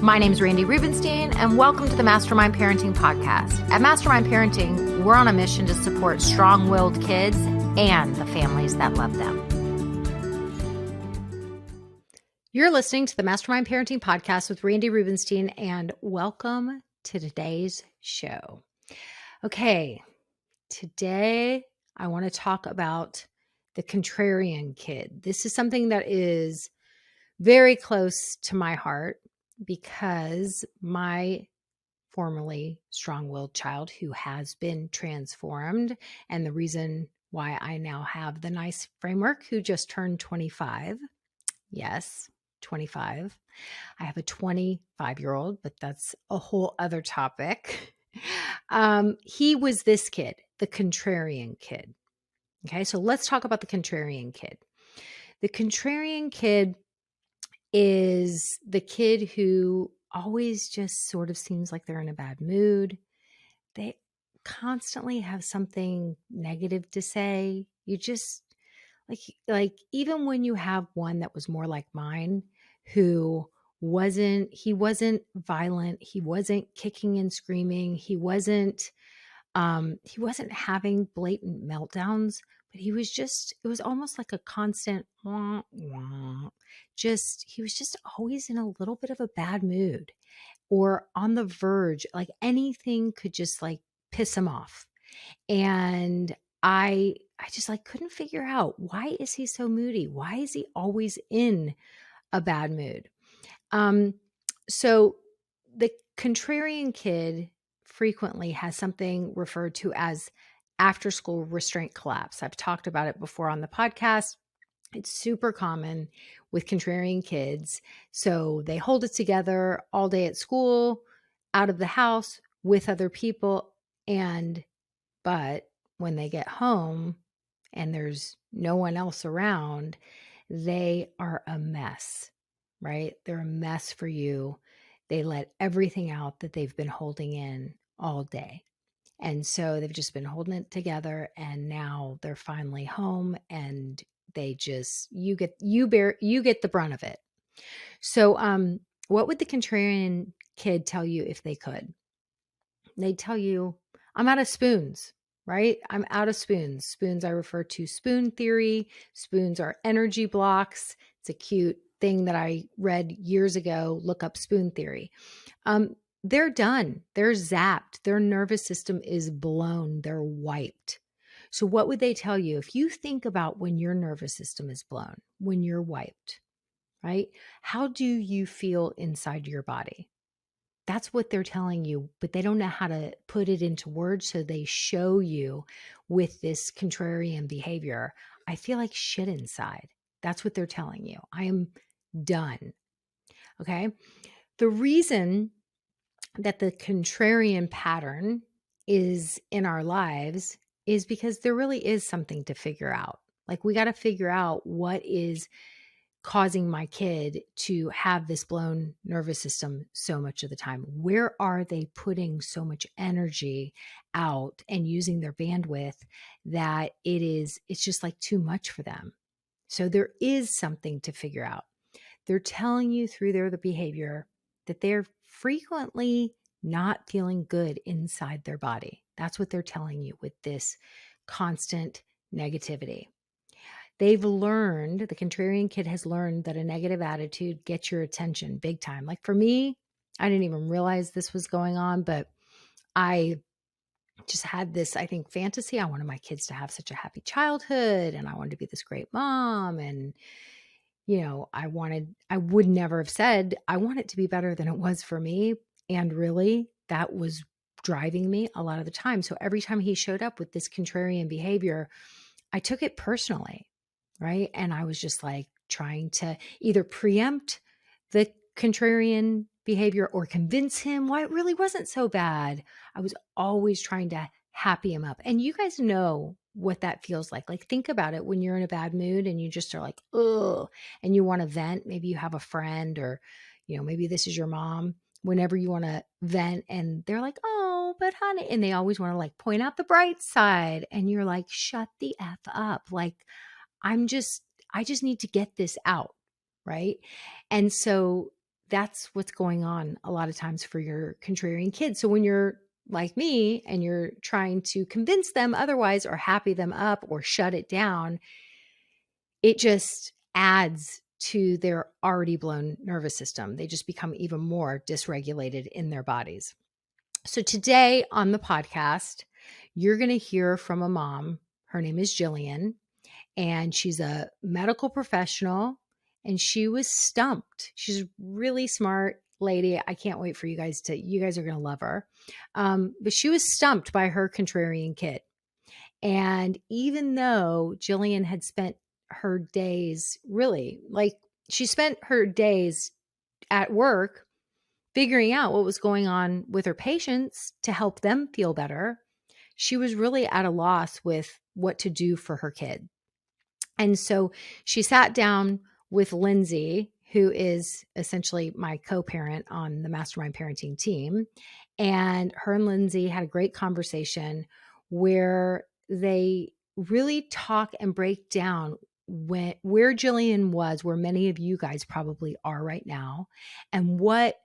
My name is Randy Rubenstein, and welcome to the Mastermind Parenting Podcast. At Mastermind Parenting, we're on a mission to support strong-willed kids and the families that love them. You're listening to the Mastermind Parenting Podcast with Randy Rubenstein, and welcome to today's show. Okay, today I want to talk about the contrarian kid. This is something that is very close to my heart because my formerly strong-willed child who has been transformed, and the reason why I now have the nice framework, who just turned 25. Yes, 25. I have a 25-year-old, but that's a whole other topic. He was this kid, the contrarian kid. Okay, so let's talk about the contrarian kid. The contrarian kid is the kid who always just sort of seems like they're in a bad mood. They constantly have something negative to say. You just like even when you have one that was more like mine, who wasn't violent, he wasn't kicking and screaming, he wasn't having blatant meltdowns, but he was almost like a constant wah, wah. He was just always in a little bit of a bad mood or on the verge, like anything could just like piss him off. And I just like couldn't figure out, why is he so moody? Why is he always in a bad mood? So the contrarian kid frequently has something referred to as after school restraint collapse. I've talked about it before on the podcast. It's super common with contrarian kids. So they hold it together all day at school, out of the house, with other people. But when they get home and there's no one else around, they are a mess, right? They're a mess for you. They let everything out that they've been holding in all day. And so they've just been holding it together, and now they're finally home, and they just, you get the brunt of it. So, what would the contrarian kid tell you if they could? They'd tell you, I'm out of spoons, right? I'm out of spoons. Spoons, I refer to spoon theory. Spoons are energy blocks. It's a cute thing that I read years ago. Look up spoon theory. They're done. They're zapped. Their nervous system is blown. They're wiped. So what would they tell you? If you think about when your nervous system is blown, when you're wiped, right? How do you feel inside your body? That's what they're telling you, but they don't know how to put it into words. So they show you with this contrarian behavior. I feel like shit inside. That's what they're telling you. I am done. Okay. The reason that the contrarian pattern is in our lives is because there really is something to figure out. Like, we got to figure out what is causing my kid to have this blown nervous system so much of the time. Where are they putting so much energy out and using their bandwidth that it's just like too much for them? So there is something to figure out. They're telling you through their behavior that they're frequently not feeling good inside their body. That's what they're telling you with this constant negativity. The contrarian kid has learned that a negative attitude gets your attention big time. Like for me, I didn't even realize this was going on, but I just had this, I think, fantasy. I wanted my kids to have such a happy childhood, and I wanted to be this great mom. And I would never have said, I want it to be better than it was for me. And really, that was driving me a lot of the time. So every time he showed up with this contrarian behavior, I took it personally, right? And I was just like trying to either preempt the contrarian behavior or convince him why it really wasn't so bad. I was always trying to happy him up. And you guys know what that feels like. Like, think about it when you're in a bad mood and you just are like, ugh, and you want to vent. Maybe you have a friend, or, maybe this is your mom. Whenever you want to vent and they're like, oh, but honey, and they always want to like point out the bright side. And you're like, shut the F up. Like, I just need to get this out. Right. And so that's what's going on a lot of times for your contrarian kids. So when you're like me and you're trying to convince them otherwise or happy them up or shut it down, it just adds to their already blown nervous system. They just become even more dysregulated in their bodies. So today on the podcast, you're going to hear from a mom. Her name is Jillian, and she's a medical professional, and she was stumped. She's a really smart lady. I can't wait for you guys are going to love her. But she was stumped by her contrarian kid. And even though Jillian had spent her days really, like, she spent her days at work figuring out what was going on with her patients to help them feel better, she was really at a loss with what to do for her kid. And so she sat down with Lindsay, who is essentially my co-parent on the Mastermind Parenting team. And her and Lindsay had a great conversation where they really talk and break down where Jillian was, where many of you guys probably are right now, and what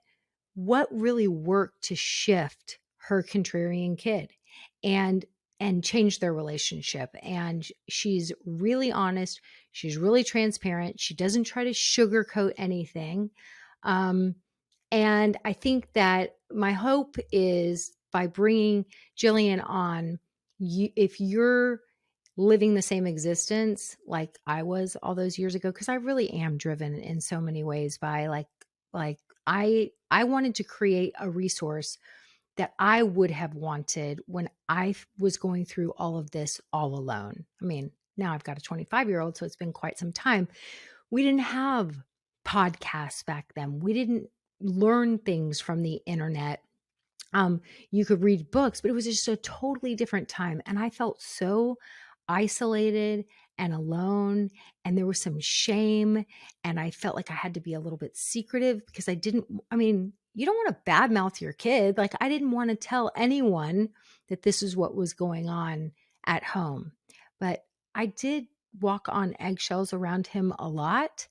really worked to shift her contrarian kid and change their relationship. And she's really honest. She's really transparent. She doesn't try to sugarcoat anything. And I think that my hope is by bringing Jillian on, if you're living the same existence like I was all those years ago, because I really am driven in so many ways by like I wanted to create a resource that I would have wanted when I was going through all of this all alone. I mean, now I've got a 25-year-old, so it's been quite some time. We didn't have podcasts back then. We didn't learn things from the internet. You could read books, but it was just a totally different time. And I felt so isolated and alone, and there was some shame, and I felt like I had to be a little bit secretive because you don't want to badmouth your kid. Like, I didn't want to tell anyone that this is what was going on at home. But I did walk on eggshells around him a lot,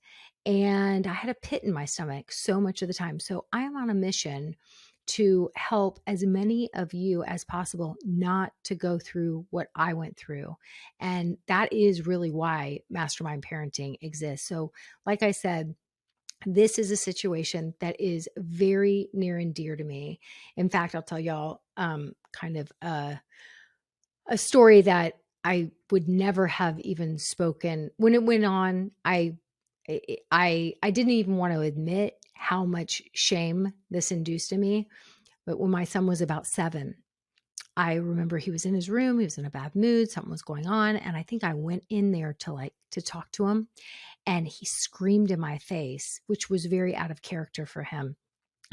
and I had a pit in my stomach so much of the time. So I am on a mission to help as many of you as possible not to go through what I went through. And that is really why Mastermind Parenting exists. So, like I said, this is a situation that is very near and dear to me. In fact, I'll tell y'all kind of a story that I would never have even spoken when it went on. I didn't even want to admit how much shame this induced in me. But when my son was about 7, I remember he was in his room, he was in a bad mood, something was going on. And I think I went in there to talk to him, and he screamed in my face, which was very out of character for him.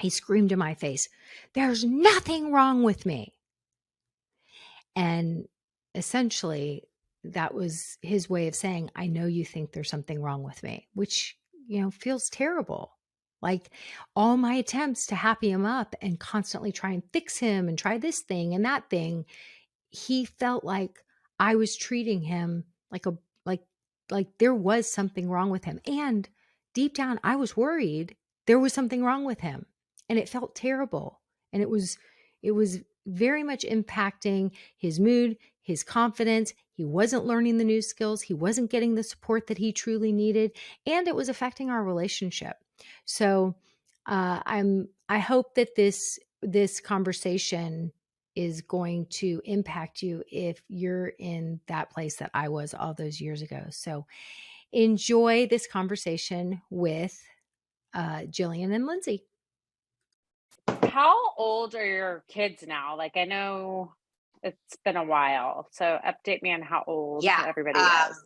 He screamed in my face, "There's nothing wrong with me." And essentially that was his way of saying, "I know you think there's something wrong with me," which, feels terrible. Like, all my attempts to happy him up and constantly try and fix him and try this thing and that thing, he felt like I was treating him like there was something wrong with him. And deep down, I was worried there was something wrong with him. And it felt terrible. And it was very much impacting his mood, his confidence. He wasn't learning the new skills. He wasn't getting the support that he truly needed. And it was affecting our relationship. So I hope that this conversation is going to impact you if you're in that place that I was all those years ago. So enjoy this conversation with Jillian and Lindsay. How old are your kids now? Like, I know it's been a while, so update me on how old everybody is.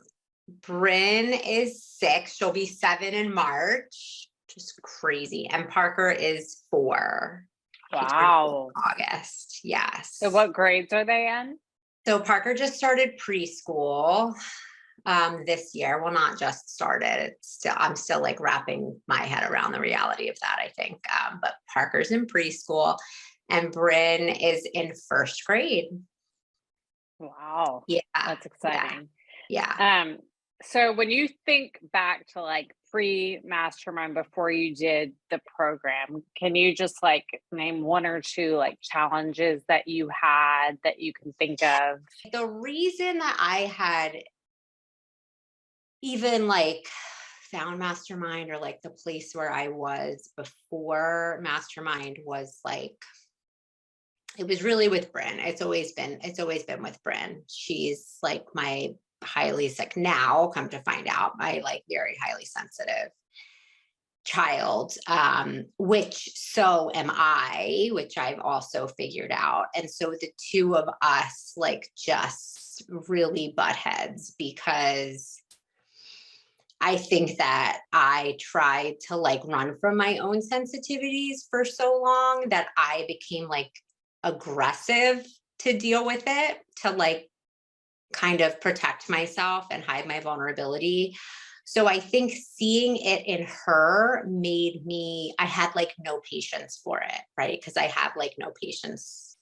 Bryn is 6. She'll be 7 in March. Just crazy. And Parker is 4. Wow. August. Yes. So what grades are they in? So Parker just started preschool this year. Well, not just started. I'm still like wrapping my head around the reality of that, I think. But Parker's in preschool and Bryn is in 1st grade. Wow. Yeah. That's exciting. Yeah. So when you think back to like pre-mastermind before you did the program, can you just like name one or two like challenges that you had that you can think of? The reason that I had even like found mastermind, or like the place where I was before mastermind, was like, it was really with Bryn. It's always been with Bryn. She's like my highly like, now come to find out, my like very highly sensitive child, which so am I, which I've also figured out. And so the two of us like just really butt heads, because I think that I tried to like run from my own sensitivities for so long that I became like aggressive to deal with it, to like kind of protect myself and hide my vulnerability. So I think seeing it in her made me, I had like no patience for it, right? Because I have like no patience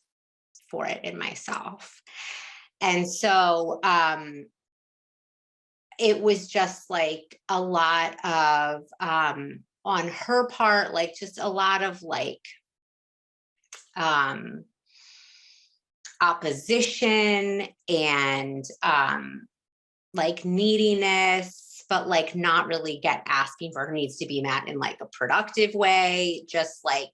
for it in myself. And so it was just like a lot of on her part, like just a lot of like opposition and like neediness, but like not really asking for her needs to be met in like a productive way, just like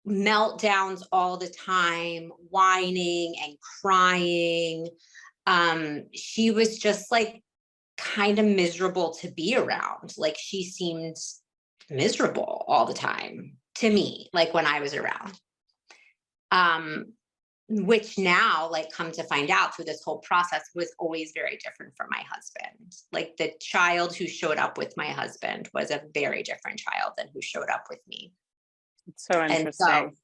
meltdowns all the time, whining and crying. She was just like kind of miserable to be around. Like she seemed miserable all the time to me, like when I was around. Which now, like, come to find out through this whole process, was always very different from my husband. Like the child who showed up with my husband was a very different child than who showed up with me. It's so And so, interesting.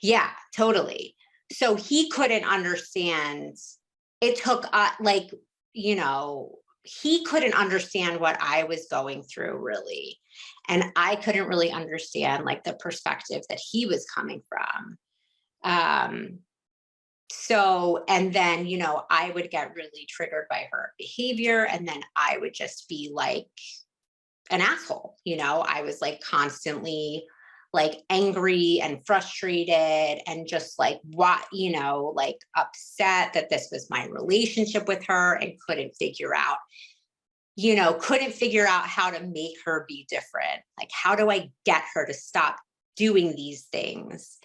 yeah, totally. So he couldn't understand. It took, like, you know, he couldn't understand what I was going through, really. And I couldn't really understand like the perspective that he was coming from. So, and then, you know, I would get really triggered by her behavior, and then I would just be like an asshole. You know, I was like constantly like angry and frustrated and just like, what, you know, like upset that this was my relationship with her, and couldn't figure out, you know, couldn't figure out how to make her be different. Like, how do I get her to stop doing these things?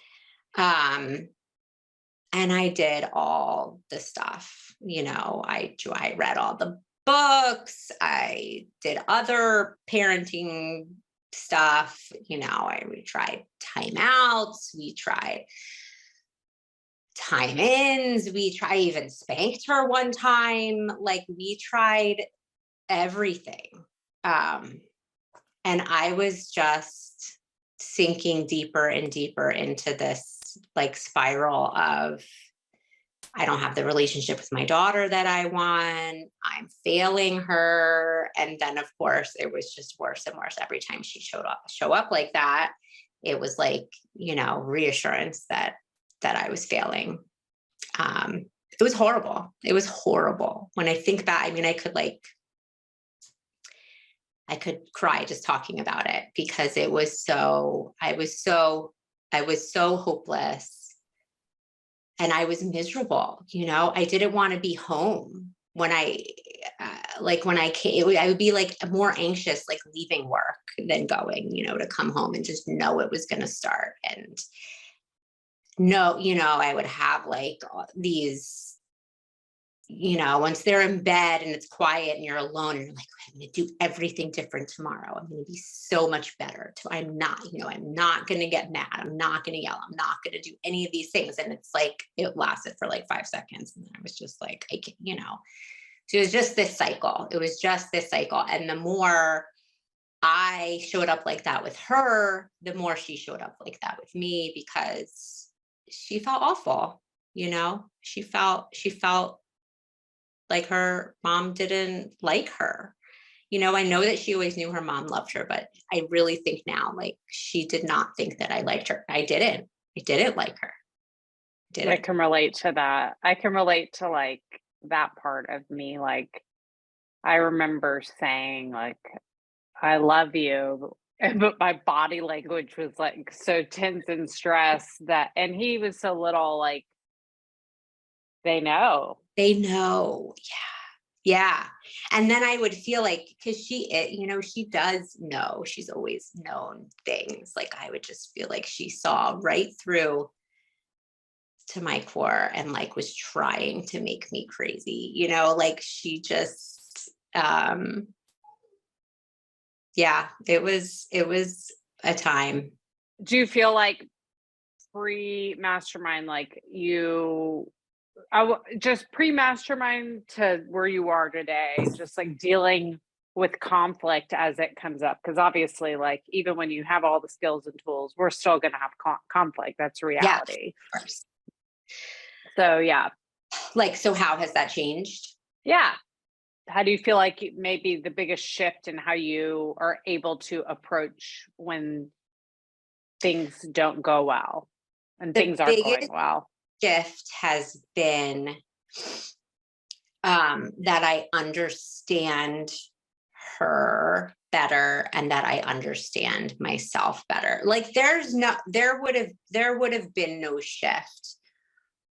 And I did all the stuff, you know, I read all the books, I did other parenting stuff, you know, we tried timeouts, we tried time ins, I even spanked her one time, like we tried everything. And I was just sinking deeper and deeper into this like spiral of, I don't have the relationship with my daughter that I want, I'm failing her. And then of course it was just worse and worse every time she show up like that. It was like, you know, reassurance that I was failing. It was horrible. It was horrible. When I think back, I mean, I could cry just talking about it, because it was so, I was so hopeless. And I was miserable, you know, I didn't want to be home when when I came, I would be like more anxious, like leaving work than going, you know, to come home and just know it was going to start. And no, you know, I would have like these, you know, once they're in bed and it's quiet and you're alone and you're like, I'm going to do everything different tomorrow. I'm going to be so much better. I'm not, you know, I'm not going to get mad. I'm not going to yell. I'm not going to do any of these things. And it's like, it lasted for like 5 seconds. And then I was just like, I can't, you know, so it was just this cycle. It was just this cycle. And the more I showed up like that with her, the more she showed up like that with me, because she felt awful. You know, she felt like her mom didn't like her. You know, I know that she always knew her mom loved her, but I really think now, like, she did not think that I liked her. I didn't like her. I can relate to that. I can relate to like that part of me. Like I remember saying like, I love you. But my body language was like so tense and stressed that, and he was so little, like, they know. They know. Yeah. Yeah. And then I would feel like, because she does know, she's always known things. Like I would just feel like she saw right through to my core and like was trying to make me crazy, like she just, yeah, it was a time. Do you feel like pre-mastermind, like just pre-mastermind to where you are today, just like dealing with conflict as it comes up? Because obviously, like, even when you have all the skills and tools, we're still going to have conflict. That's Yeah, reality. of course. So, yeah. Like, so how has that changed? Yeah. How do you feel like maybe the biggest shift in how you are able to approach when things don't go well and The things aren't going biggest well? shift has been that I understand her better and that I understand myself better. Like there would have been no shift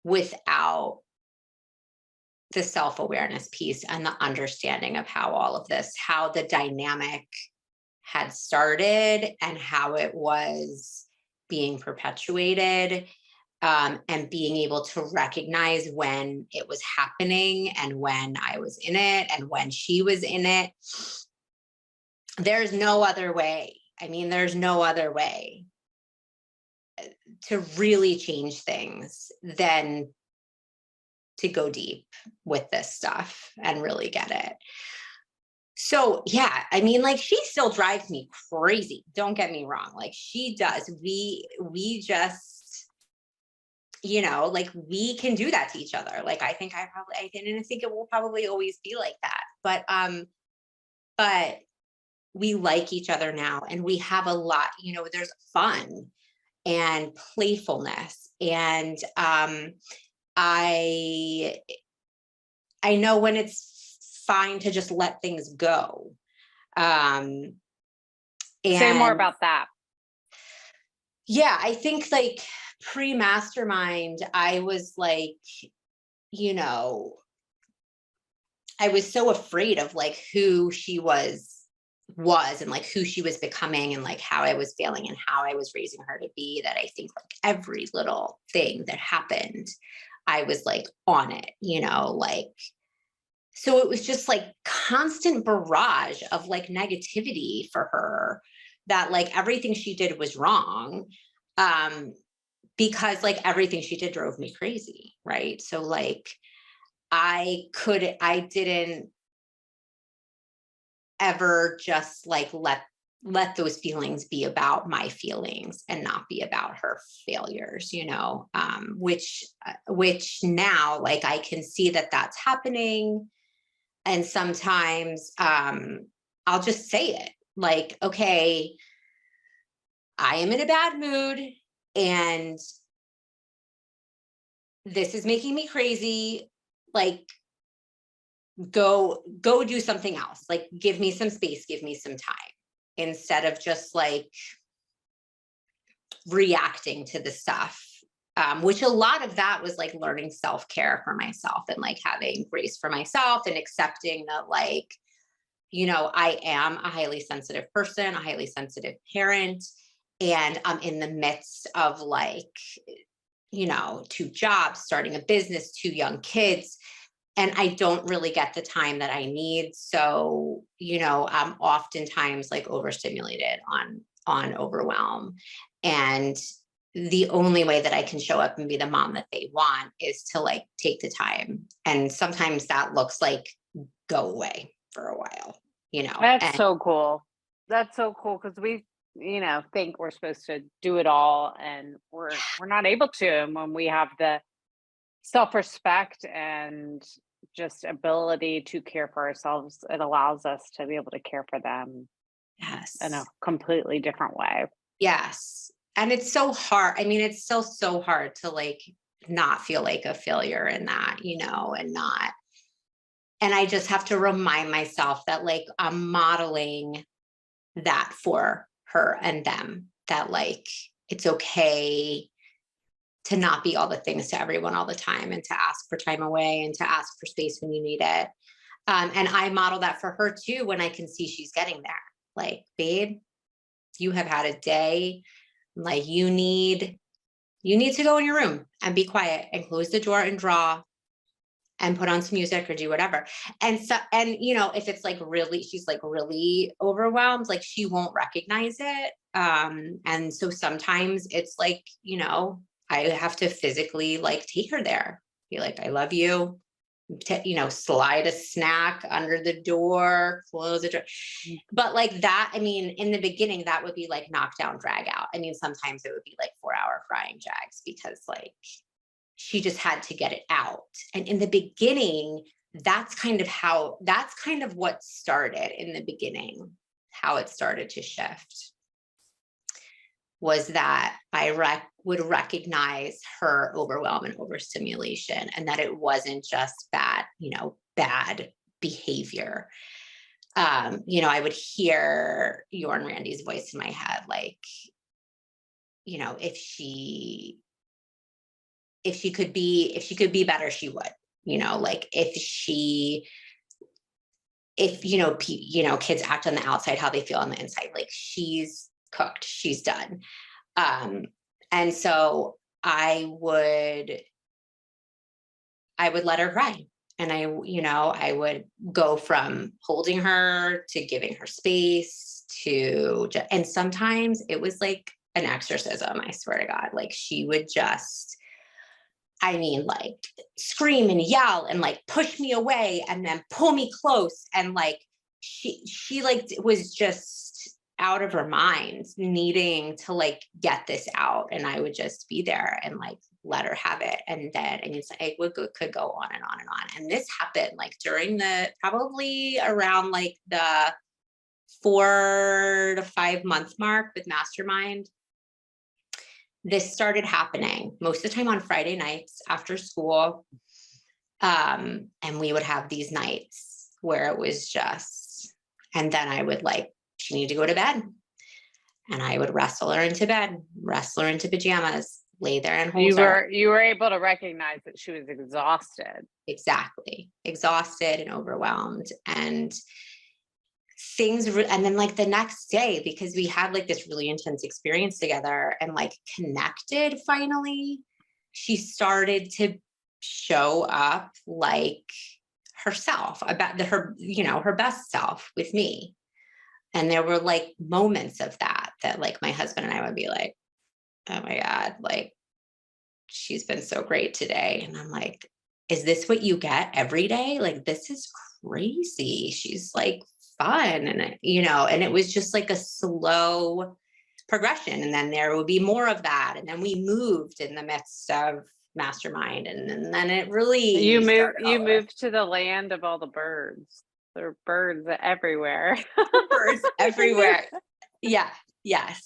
without the self-awareness piece and the understanding of how the dynamic had started and how it was being perpetuated, and being able to recognize when it was happening and when I was in it and when she was in it. There's no other way. I mean, there's no other way to really change things than to go deep with this stuff and really get it. So yeah, I mean, like she still drives me crazy. Don't get me wrong. Like she does. We just, like we can do that to each other. Like I think I didn't think it will probably always be like that. But we like each other now and we have a lot, there's fun and playfulness. And I know when it's fine to just let things go. Say more And about that. yeah, I think like pre-mastermind, I was like, I was so afraid of like who she was and like who she was becoming and like how I was feeling and how I was raising her to be, that I think like every little thing that happened, I was like on it, like, so it was just like constant barrage of like negativity for her, that like everything she did was wrong. Because like everything she did drove me crazy. Right. So like I didn't ever just like let those feelings be about my feelings and not be about her failures, which now like I can see that that's happening. And sometimes I'll just say it like, okay, I am in a bad mood and this is making me crazy. Like, go do something else. Like, give me some space, give me some time, instead of just like reacting to the stuff. Which a lot of that was like learning self-care for myself and like having grace for myself and accepting that like, I am a highly sensitive person, a highly sensitive parent, and I'm in the midst of like, 2 jobs, starting a business, 2 young kids, and I don't really get the time that I need. So, I'm oftentimes like overstimulated on overwhelm. And the only way that I can show up and be the mom that they want is to like take the time. And sometimes that looks like go away for a while, That's and so cool. That's so cool because we, think we're supposed to do it all, and we're not able to. And when we have the self-respect and just ability to care for ourselves, it allows us to be able to care for them in a yes, completely different way. yes. And it's so hard. I mean, it's still so hard to like not feel like a failure in that, and And I just have to remind myself that like I'm modeling that for her and them, that like it's okay to not be all the things to everyone all the time, and to ask for time away, and to ask for space when you need it. And I model that for her too when I can see she's getting there. Like, babe, you have had a day. Like, you need to go in your room and be quiet and close the door and draw and put on some music or do whatever. And so, and if it's like really, she's like really overwhelmed, like she won't recognize it. And so sometimes it's like, I have to physically like take her there, be like, I love you, slide a snack under the door, close the door. But like that, I mean, in the beginning, that would be like knockdown, drag out. I mean, sometimes it would be like 4-hour crying jags, because like she just had to get it out. And in the beginning, that's kind of what started in the beginning, how it started to shift, was that I would recognize her overwhelm and overstimulation, and that it wasn't just bad behavior. I would hear your and Randy's voice in my head, like, if she could be better, she would, like if kids act on the outside how they feel on the inside, like she's cooked, she's done. And so I would let her cry. And I would go from holding her to giving her space and sometimes it was like an exorcism. I swear to God, like she would just, like scream and yell and like push me away and then pull me close. And like, she like was just out of her mind, needing to like get this out. And I would just be there and like let her have it. And then, it could go on and on and on. And this happened like during probably around like the 4 to 5 month mark with Mastermind. This started happening most of the time on Friday nights after school. And we would have these nights where it was just, and then I would like, she needed to go to bed. And I would wrestle her into bed, wrestle her into pajamas, lay there and hold her. You were able to recognize that she was exhausted. Exactly. Exhausted and overwhelmed. And and then like the next day, because we had like this really intense experience together and like connected finally, she started to show up like herself, about her best self with me. And there were like moments of that like my husband and I would be like, oh my God, like she's been so great today. And I'm like, is this what you get every day? Like, this is crazy. She's like fun. And and it was just like a slow progression. And then there would be more of that. And then we moved in the midst of Mastermind. And then it really, you moved to the land of all the birds. There are birds everywhere. Birds everywhere. Yeah. Yes.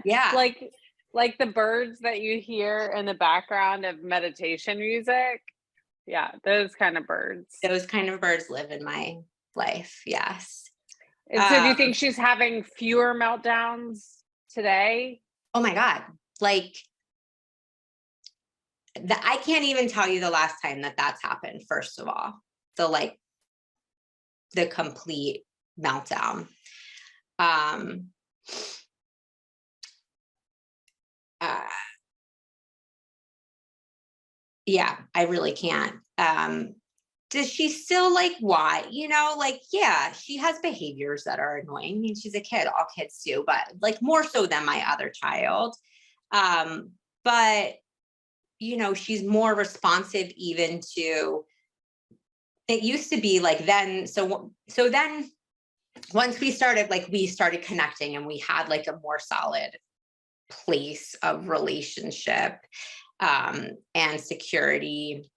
Yeah. Like the birds that you hear in the background of meditation music. Yeah, those kind of birds. Those kind of birds live in my life. Yes. And so do you think she's having fewer meltdowns today? Oh my God. Like I can't even tell you the last time that's happened. First of all, the complete meltdown. Yeah, I really can't. Does she still like why? Yeah, she has behaviors that are annoying. I mean, she's a kid, all kids do, but like more so than my other child. But she's more responsive even to, it used to be like then. So then once we started connecting and we had like a more solid place of relationship and security,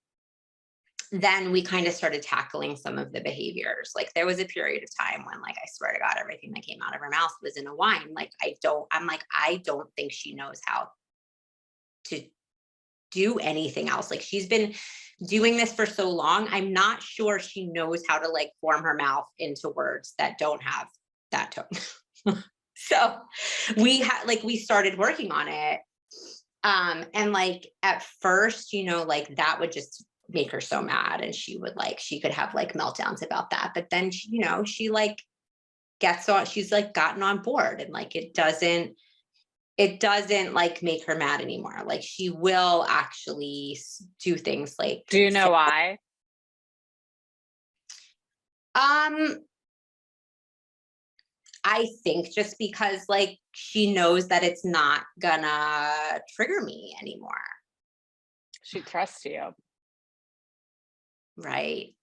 then we kind of started tackling some of the behaviors. Like there was a period of time when, like, I swear to God, everything that came out of her mouth was in a whine. Like, I don't think she knows how to do anything else. Like she's been doing this for so long. I'm not sure she knows how to like form her mouth into words that don't have that tone. So we started working on it. And like at first, you know, like that would just make her so mad, and she could have like meltdowns about that. But then she, you know, she like gets on, she's like gotten on board, and like it doesn't like make her mad anymore. Like she will actually do things like Do you know why? I think just because like she knows that it's not gonna trigger me anymore. She trusts you. Right.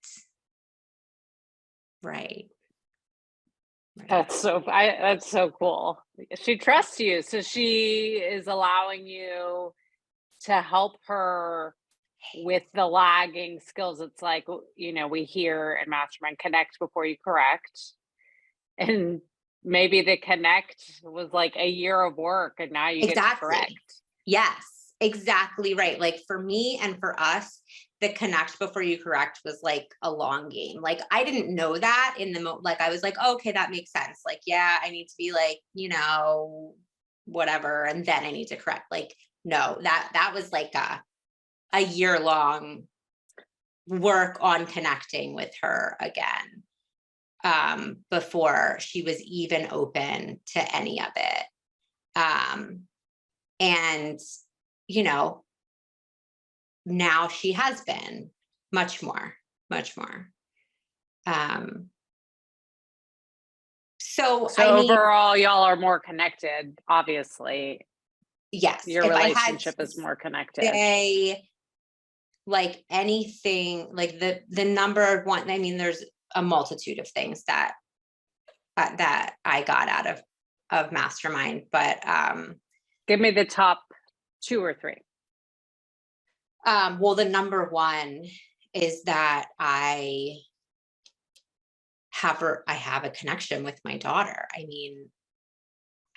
Right. That's so cool. She trusts you, so she is allowing you to help her with the lagging skills. It's like, you know, we hear in Mastermind, connect before you correct. And maybe the connect was like a year of work, and now you get to correct. Exactly. Yes, exactly right. Like for me and for us, the connect before you correct was like a long game. Like I didn't know that in the like I was like, oh, okay, that makes sense. Like, yeah, I need to be like, you know, whatever, and then I need to correct. Like, no, that was like a year long work on connecting with her again, before she was even open to any of it. And you know, now she has been much more. Um, so So I mean, overall, y'all are more connected, obviously. yes, Your if I had relationship to is more connected. say like anything, like the number one, I mean, there's a multitude of things that I got out of Mastermind, but Give me the top 2 or 3. well, the number one is that I have a connection with my daughter. I mean,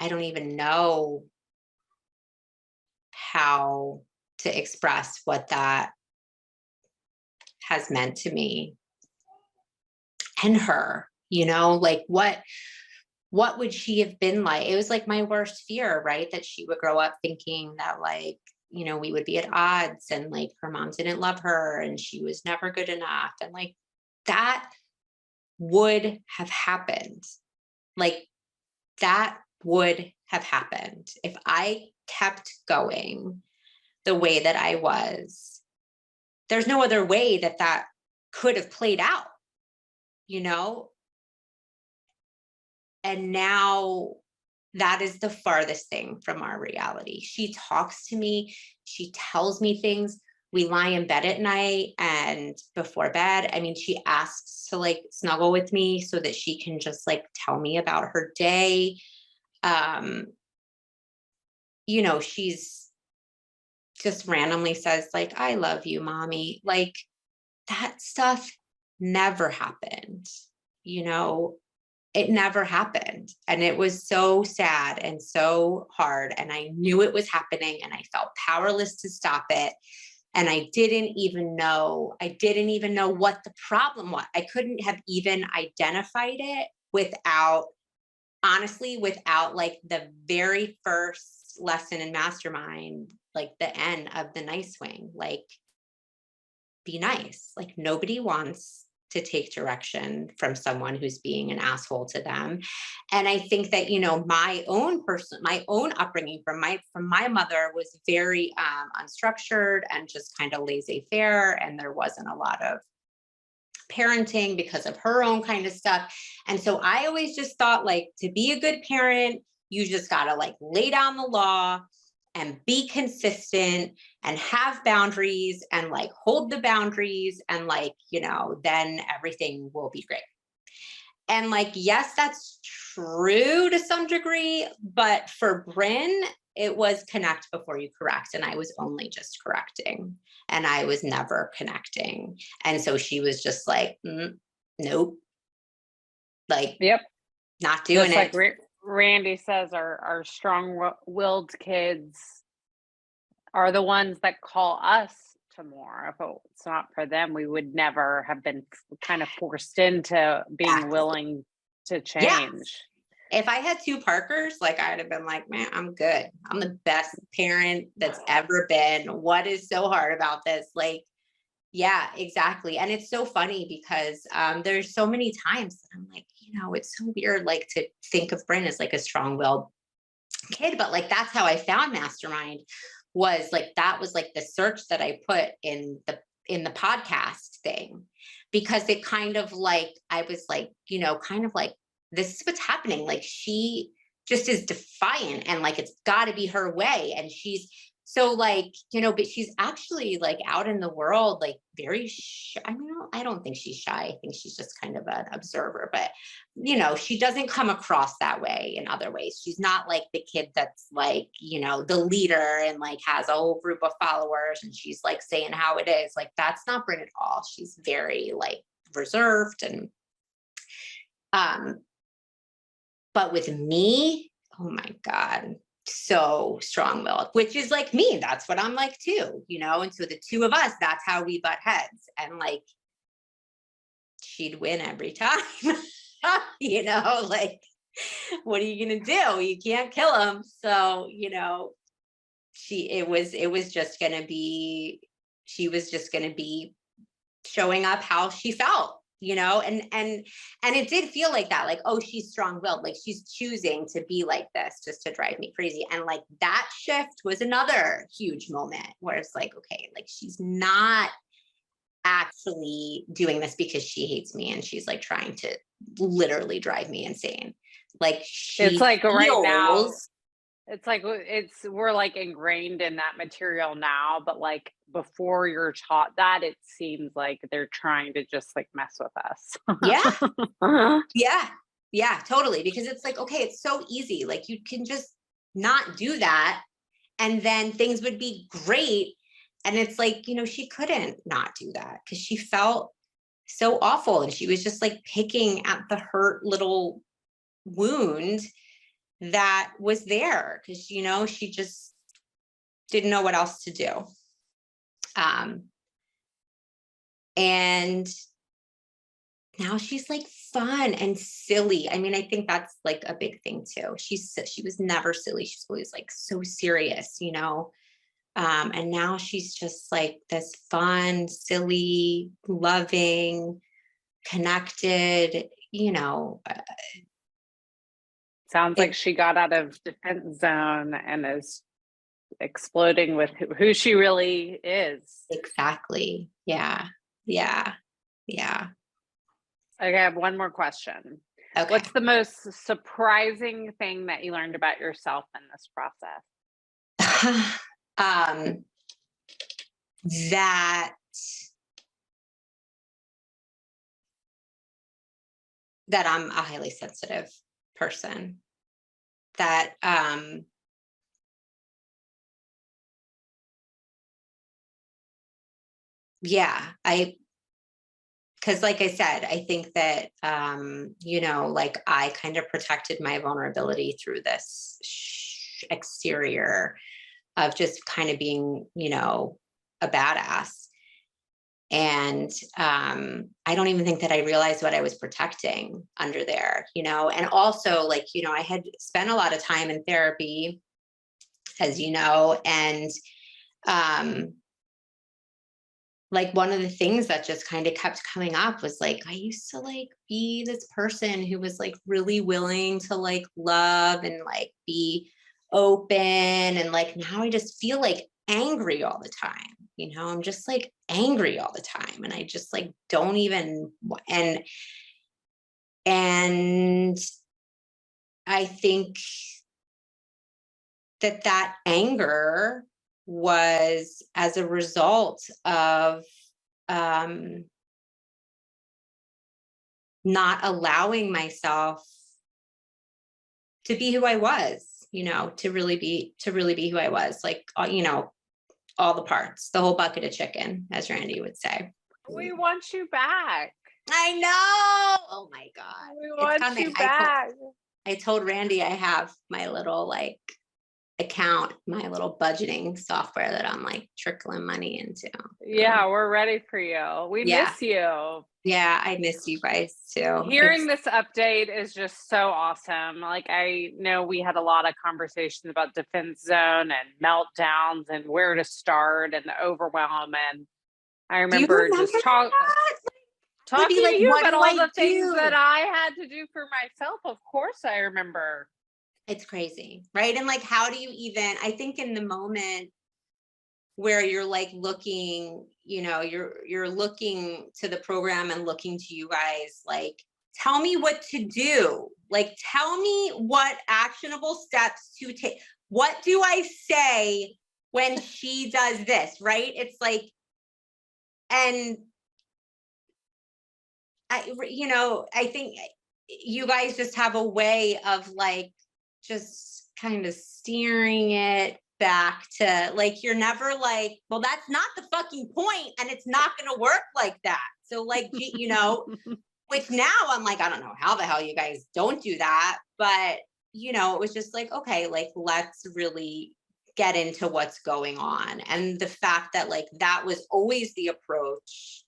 I don't even know how to express what that has meant to me and her, you know, like what would she have been like? It was like my worst fear, right? That she would grow up thinking that like, you know, we would be at odds, and like her mom didn't love her and she was never good enough. And like that would have happened. Like that would have happened if I kept going the way that I was. There's no other way that could have played out, you know? And now that is the farthest thing from our reality. She talks to me, she tells me things. We lie in bed at night, and before bed, I mean, she asks to like snuggle with me so that she can just like tell me about her day. You know, she's just randomly says like, I love you, mommy. Like that stuff never happened, you know, it never happened. And it was so sad and so hard. And I knew it was happening, and I felt powerless to stop it. And I didn't even know what the problem was. I couldn't have even identified it without like the very first lesson in Mastermind, like the end of the nice swing, like be nice. Like nobody wants to take direction from someone who's being an asshole to them. And I think that, you know, my own upbringing from my mother was very unstructured and just kind of laissez-faire, and there wasn't a lot of parenting because of her own kind of stuff. And so I always just thought like, to be a good parent, you just got to like lay down the law and be consistent and have boundaries and like hold the boundaries, and like, you know, then everything will be great. And like, yes, that's true to some degree, but for Bryn, it was connect before you correct. And I was only just correcting, and I was never connecting. And so she was just like, nope. Like, Yep. not doing just it. Like Randy says, our strong-willed kids are the ones that call us to more. If it's not for them, we would never have been kind of forced into being Exactly. willing to Yeah. change. If I had 2 Parkers, like I'd have been like, man, I'm good. I'm the best parent that's ever been. What is so hard about this? Like, yeah, exactly. And it's so funny because there's so many times that I'm like, it's so weird, like to think of Bryn as like a strong-willed kid, but like that's how I found Mastermind, was like that was like the search that I put in the podcast thing, because it kind of like I was like, kind of like, this is what's happening. Like she just is defiant and like it's got to be her way, and she's so like, but she's actually like out in the world, like very I mean, I don't think she's shy. I think she's just kind of an observer, but she doesn't come across that way in other ways. She's not like the kid that's like, the leader and like has a whole group of followers and she's like saying how it is. Like that's not Bryn at all. She's very like reserved and but with me, oh my God, so strong-willed, which is like me. That's what I'm like too, and so the 2 of us, that's how we butt heads. And like she'd win every time. Like what are you gonna do? You can't kill him. So it was just gonna be, she was just gonna be showing up how she felt, and it did feel like that, like, oh, she's strong-willed, like she's choosing to be like this just to drive me crazy. And like that shift was another huge moment where it's like, okay, like she's not actually doing this because she hates me and she's like trying to literally drive me insane. Like It's like right now, feels it's like we're like ingrained in that material now, but like before you're taught that, it seems like they're trying to just like mess with yeah, us. yeah, totally. Because it's like, okay, it's so easy. Like you can just not do that and then things would be great. And it's like, she couldn't not do that because she felt so awful. And she was just like picking at the hurt little wound that was there because, she just didn't know what else to do. And now she's like fun and silly. I mean, I think that's like a big thing too. She was never silly. She's always like so serious, and now she's just like this fun, silly, loving, connected, Sounds like she got out of defense zone and is exploding with who she really is. Exactly. Yeah. Yeah. Yeah. Okay, I have one more question. Okay. What's the most surprising thing that you learned about yourself in this process? That I'm a highly sensitive person. That yeah, because like I said, I think that like I kind of protected my vulnerability through this exterior of just kind of being, a badass. And I don't even think that I realized what I was protecting under there, and also like, I had spent a lot of time in therapy, as you know, and like one of the things that just kind of kept coming up was like, I used to like be this person who was like really willing to like love and like be open. And like, now I just feel like angry all the time. I'm just like angry all the time. And I just like, don't even, and I think that anger was as a result of not allowing myself to be who I was, to really be who I was, like, all the parts, the whole bucket of chicken, as Randy would say. We want you back. I know. Oh my God. We It's want coming. you back. I told Randy I have my little like account, my little budgeting software that I'm like trickling money into. Yeah, we're ready for you. We Yeah. miss you. Yeah, I miss you guys too. Hearing this update is just so awesome. Like, I know we had a lot of conversations about defense zone and meltdowns and where to start and the overwhelm. And I Do you remember remember just that? talking Be to like, you what about do all I the things do? that I had to do for myself. Of course, I remember. It's crazy, right? And like, how do you even, I think in the moment where you're like looking, you know, you're looking to the program and looking to you guys, like, tell me what to do. Like, tell me what actionable steps to take. What do I say when she does this, right? It's like, and I think you guys just have a way of like just kind of steering it back to like, you're never like, well, that's not the fucking point, and it's not going to work like that. So like, which now I'm like, I don't know how the hell you guys don't do that, but it was just like, okay, like, let's really get into what's going on. And the fact that like that was always the approach,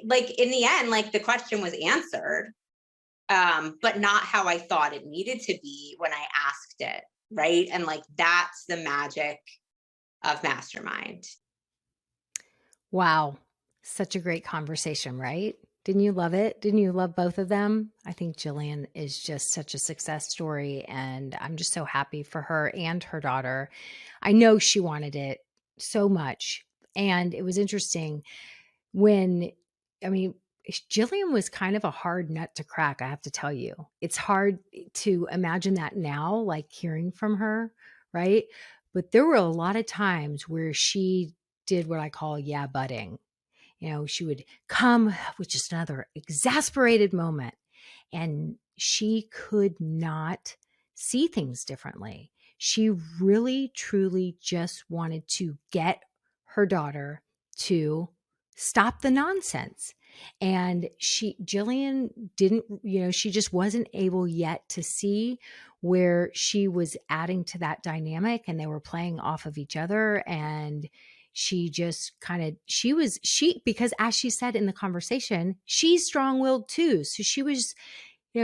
like in the end, like the question was answered, but not how I thought it needed to be when I asked it. Right. And like, that's the magic of Mastermind. Wow. Such a great conversation, right? Didn't you love it? Didn't you love both of them? I think Jillian is just such a success story, and I'm just so happy for her and her daughter. I know she wanted it so much. And it was interesting when, I mean, Jillian was kind of a hard nut to crack, I have to tell you. It's hard to imagine that now, like hearing from her, right? But there were a lot of times where she did what I call yeah butting. She would come with just another exasperated moment, and she could not see things differently. She really, truly just wanted to get her daughter to stop the nonsense. And Jillian didn't, she just wasn't able yet to see where she was adding to that dynamic and they were playing off of each other. And she just because as she said in the conversation, she's strong-willed too. So she was,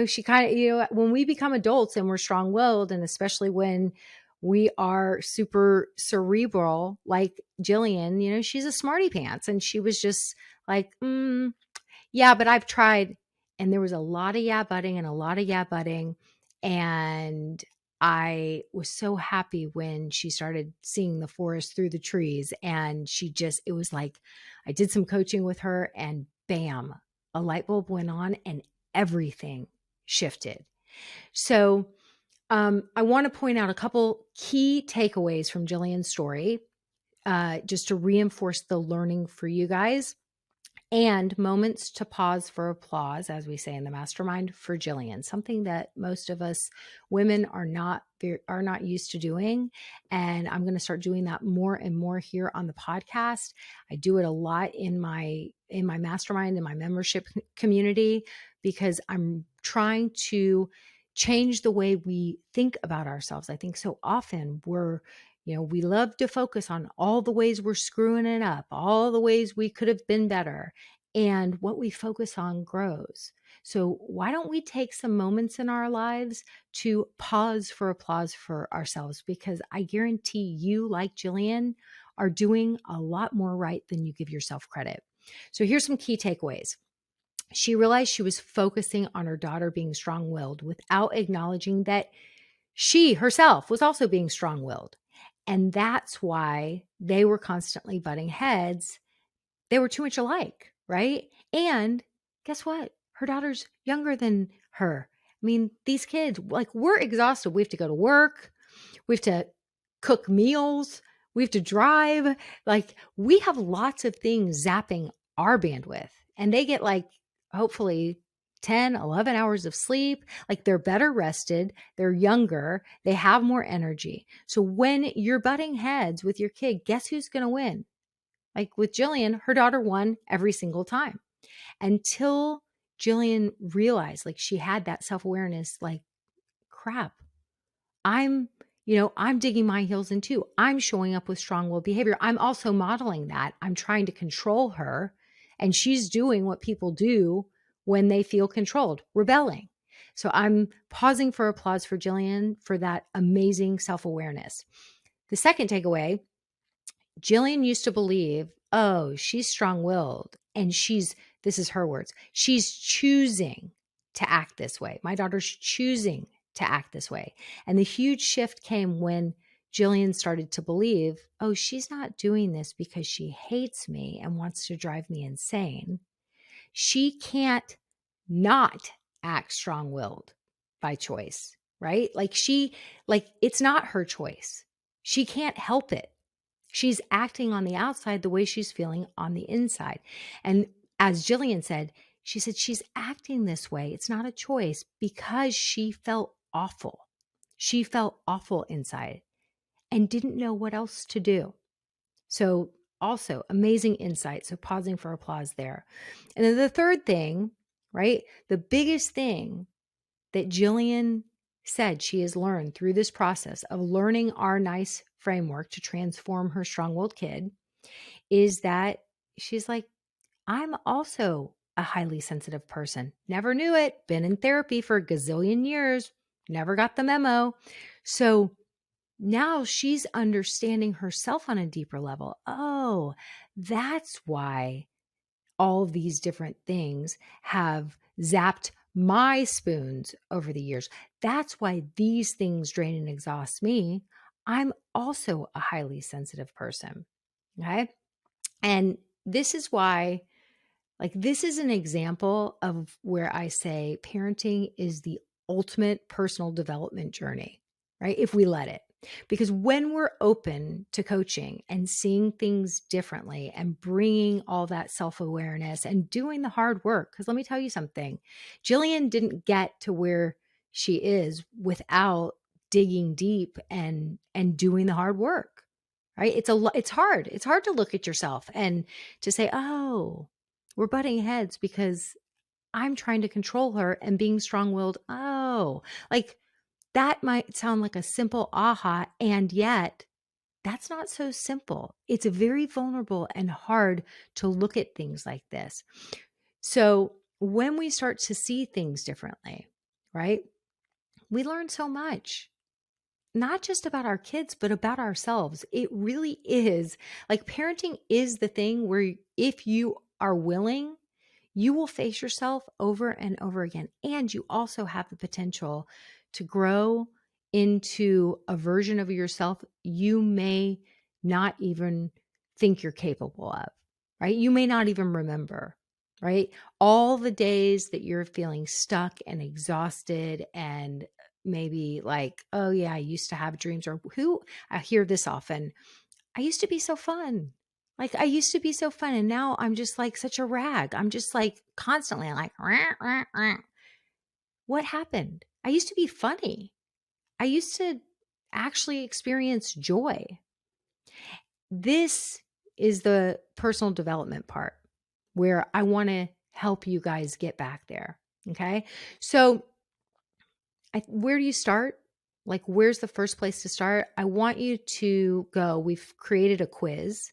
she kind of, when we become adults and we're strong-willed, and especially when we are super cerebral, like Jillian, she's a smarty pants, and she was just like, yeah, but I've tried. And there was a lot of yeah butting and a lot of yeah butting. And I was so happy when she started seeing the forest through the trees. And it was like, I did some coaching with her and bam, a light bulb went on and everything shifted. So I want to point out a couple key takeaways from Jillian's story, just to reinforce the learning for you guys. And moments to pause for applause, as we say in the mastermind, for Jillian, something that most of us women are not used to doing. And I'm going to start doing that more and more here on the podcast. I do it a lot in my mastermind, in my membership community, because I'm trying to change the way we think about ourselves. I think so often we love to focus on all the ways we're screwing it up, all the ways we could have been better. And what we focus on grows. So why don't we take some moments in our lives to pause for applause for ourselves? Because I guarantee you, like Jillian, are doing a lot more right than you give yourself credit. So here's some key takeaways. She realized she was focusing on her daughter being strong-willed without acknowledging that she herself was also being strong-willed. And that's why they were constantly butting heads. They were too much alike, right? And guess what? Her daughter's younger than her. I mean, these kids, like, we're exhausted. We have to go to work. We have to cook meals. We have to drive. Like, we have lots of things zapping our bandwidth. And they get like, hopefully, 10, 11 hours of sleep. Like, they're better rested, they're younger, they have more energy. So when you're butting heads with your kid, guess who's going to win? Like with Jillian, her daughter won every single time until Jillian realized, like, she had that self-awareness, like, crap, I'm I'm digging my heels in too. I'm showing up with strong-willed behavior. I'm also modeling that. I'm trying to control her, and she's doing what people do when they feel controlled, rebelling. So I'm pausing for applause for Jillian for that amazing self-awareness. The second takeaway, Jillian used to believe, oh, she's strong-willed, and this is her words, she's choosing to act this way. My daughter's choosing to act this way. And the huge shift came when Jillian started to believe, oh, she's not doing this because she hates me and wants to drive me insane. She can't not act strong-willed by choice, right? Like it's not her choice. She can't help it. She's acting on the outside the way she's feeling on the inside. And as Jillian said, she said she's acting this way. It's not a choice because she felt awful. She felt awful inside and didn't know what else to do. So also amazing insight. So pausing for applause there. And then the third thing, right? The biggest thing that Jillian said she has learned through this process of learning our NICE framework to transform her strong-willed kid is that she's like, I'm also a highly sensitive person. Never knew it. Been in therapy for a gazillion years. Never got the memo. So now she's understanding herself on a deeper level. Oh, that's why all these different things have zapped my spoons over the years. That's why these things drain and exhaust me. I'm also a highly sensitive person. Okay. And this is why, this is an example of where I say parenting is the ultimate personal development journey, right? If we let it. Because when we're open to coaching and seeing things differently and bringing all that self-awareness and doing the hard work, because let me tell you something, Jillian didn't get to where she is without digging deep and doing the hard work, right? It's hard. It's hard to look at yourself and to say, oh, we're butting heads because I'm trying to control her and being strong-willed. Oh, that might sound like a simple aha, and yet that's not so simple. It's very vulnerable and hard to look at things like this. So when we start to see things differently, right, we learn so much, not just about our kids, but about ourselves. It really is parenting is the thing where if you are willing, you will face yourself over and over again. And you also have the potential to grow into a version of yourself you may not even think you're capable of, right? You may not even remember, right? All the days that you're feeling stuck and exhausted and maybe oh yeah, I used to have dreams, or I hear this often. I used to be so fun. I used to be so fun. And now I'm just such a rag. I'm just constantly rah, rah, rah. What happened? I used to be funny. I used to actually experience joy. This is the personal development part where I want to help you guys get back there. Okay. So where do you start? Where's the first place to start? I want you to go. We've created a quiz.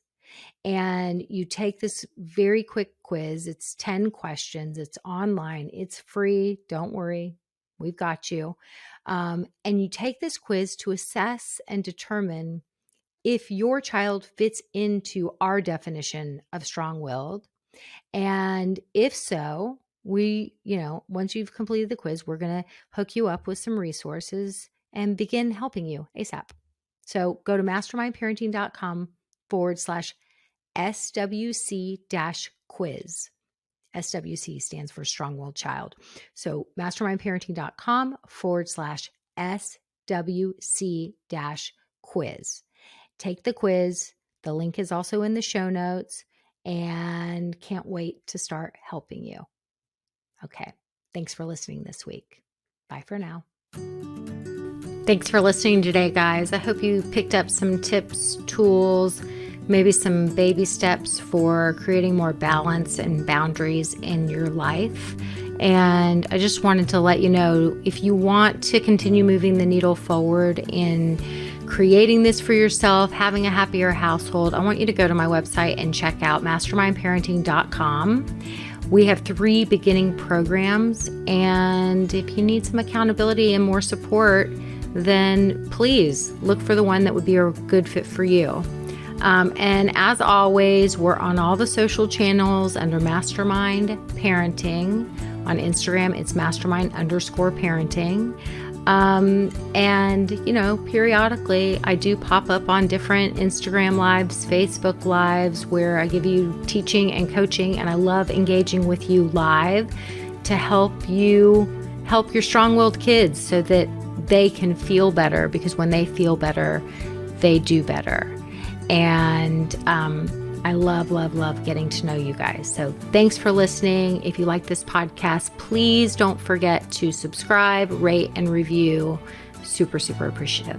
And you take this very quick quiz. It's 10 questions. It's online. It's free. Don't worry. We've got you. And you take this quiz to assess and determine if your child fits into our definition of strong-willed. And if so, once you've completed the quiz, we're going to hook you up with some resources and begin helping you ASAP. So go to mastermindparenting.com/SWC-quiz. SWC stands for Strong-Willed Child. So mastermindparenting.com/SWC-quiz. Take the quiz. The link is also in the show notes, and can't wait to start helping you. Okay. Thanks for listening this week. Bye for now. Thanks for listening today, guys. I hope you picked up some tips, tools, maybe some baby steps for creating more balance and boundaries in your life. And I just wanted to let you know, if you want to continue moving the needle forward in creating this for yourself, having a happier household, I want you to go to my website and check out mastermindparenting.com. We have 3 beginning programs, and if you need some accountability and more support, then please look for the one that would be a good fit for you. And as always, we're on all the social channels under Mastermind Parenting. On Instagram, it's mastermind_parenting. And, periodically I do pop up on different Instagram lives, Facebook lives, where I give you teaching and coaching, and I love engaging with you live to help you help your strong-willed kids so that they can feel better, because when they feel better, they do better. And I love, love, love getting to know you guys. So thanks for listening. If you like this podcast, please don't forget to subscribe, rate, and review. Super, super appreciative.